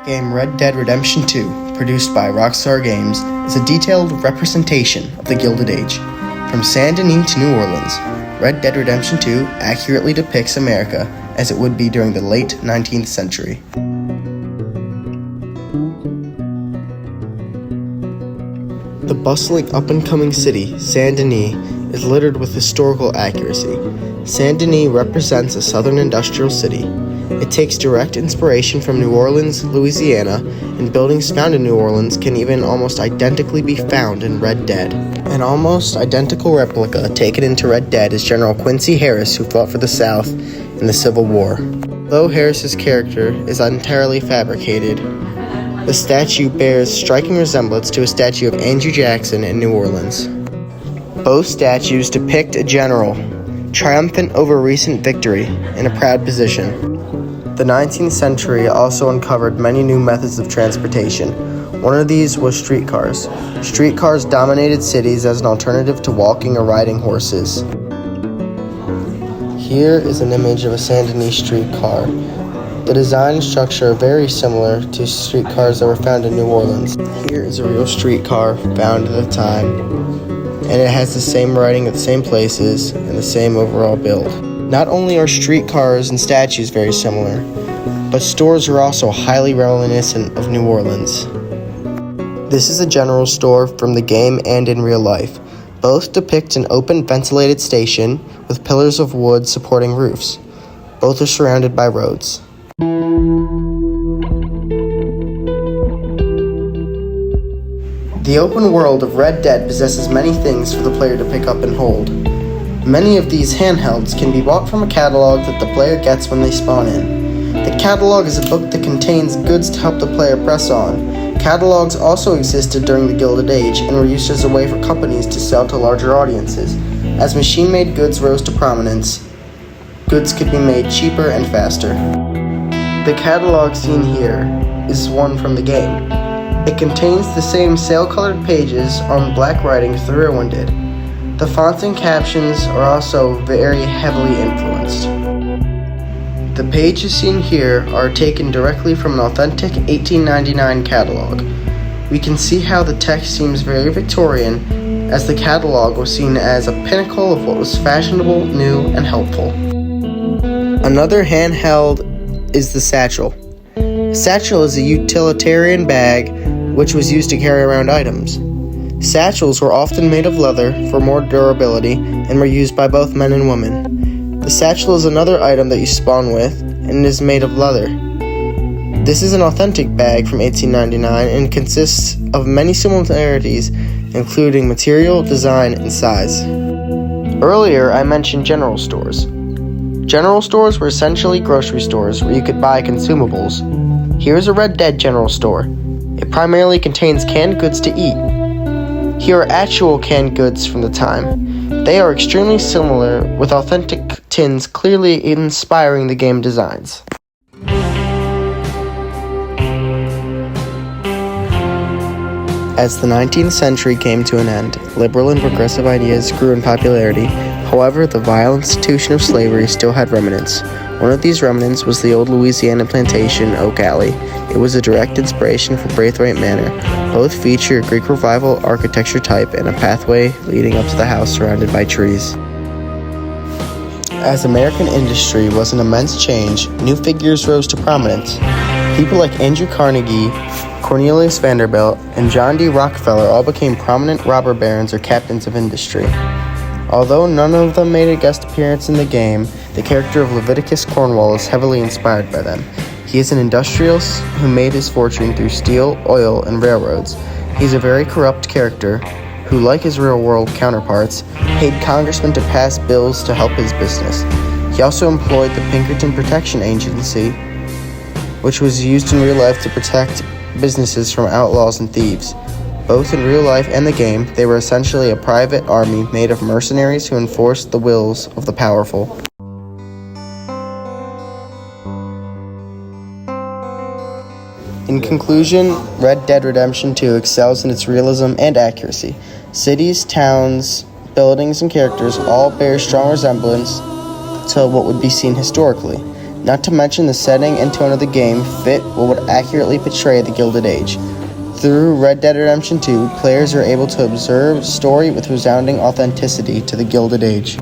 Game Red Dead Redemption 2, produced by Rockstar Games, is a detailed representation of the Gilded Age. From Saint Denis to New Orleans, Red Dead Redemption 2 accurately depicts America as it would be during the late 19th century. The bustling up-and-coming city, Saint Denis, is littered with historical accuracy. Saint Denis represents a southern industrial city. It takes direct inspiration from New Orleans, Louisiana, and buildings found in New Orleans can even almost identically be found in Red Dead. An almost identical replica taken into Red Dead is General Quincy Harris, who fought for the South in the Civil War. Though Harris's character is entirely fabricated, the statue bears striking resemblance to a statue of Andrew Jackson in New Orleans. Both statues depict a general, triumphant over recent victory, in a proud position. The 19th century also uncovered many new methods of transportation. One of these was streetcars. Streetcars dominated cities as an alternative to walking or riding horses. Here is an image of a Saint Denis streetcar. The design and structure are very similar to streetcars that were found in New Orleans. Here is a real streetcar found at the time, and it has the same writing at the same places and the same overall build. Not only are streetcars and statues very similar, but stores are also highly reminiscent of New Orleans. This is a general store from the game and in real life. Both depict an open ventilated station with pillars of wood supporting roofs. Both are surrounded by roads. The open world of Red Dead possesses many things for the player to pick up and hold. Many of these handhelds can be bought from a catalog that the player gets when they spawn in. The catalog is a book that contains goods to help the player press on. Catalogs also existed during the Gilded Age and were used as a way for companies to sell to larger audiences. As machine-made goods rose to prominence, goods could be made cheaper and faster. The catalog seen here is one from the game. It contains the same sail-colored pages on black writing as the real one did. The fonts and captions are also very heavily influenced. The pages seen here are taken directly from an authentic 1899 catalog. We can see how the text seems very Victorian, as the catalog was seen as a pinnacle of what was fashionable, new, and helpful. Another handheld is the satchel. A satchel is a utilitarian bag which was used to carry around items. Satchels were often made of leather for more durability and were used by both men and women. The satchel is another item that you spawn with and is made of leather. This is an authentic bag from 1899 and consists of many similarities, including material, design, and size. Earlier, I mentioned general stores. General stores were essentially grocery stores where you could buy consumables. Here's a Red Dead general store. It primarily contains canned goods to eat. Here are actual canned goods from the time. They are extremely similar, with authentic tins clearly inspiring the game designs. As the 19th century came to an end, liberal and progressive ideas grew in popularity. However, the vile institution of slavery still had remnants. One of these remnants was the old Louisiana plantation, Oak Alley. It was a direct inspiration for Braithwaite Manor. Both feature a Greek Revival architecture type and a pathway leading up to the house surrounded by trees. As American industry was an immense change, new figures rose to prominence. People like Andrew Carnegie, Cornelius Vanderbilt, and John D. Rockefeller all became prominent robber barons or captains of industry. Although none of them made a guest appearance in the game, the character of Leviticus Cornwall is heavily inspired by them. He is an industrialist who made his fortune through steel, oil, and railroads. He's a very corrupt character who, like his real-world counterparts, paid congressmen to pass bills to help his business. He also employed the Pinkerton Protection Agency, which was used in real life to protect businesses from outlaws and thieves. Both in real life and the game, they were essentially a private army made of mercenaries who enforced the wills of the powerful. In conclusion, Red Dead Redemption 2 excels in its realism and accuracy. Cities, towns, buildings, and characters all bear strong resemblance to what would be seen historically. Not to mention the setting and tone of the game fit what would accurately portray the Gilded Age. Through Red Dead Redemption 2, players are able to observe story with resounding authenticity to the Gilded Age.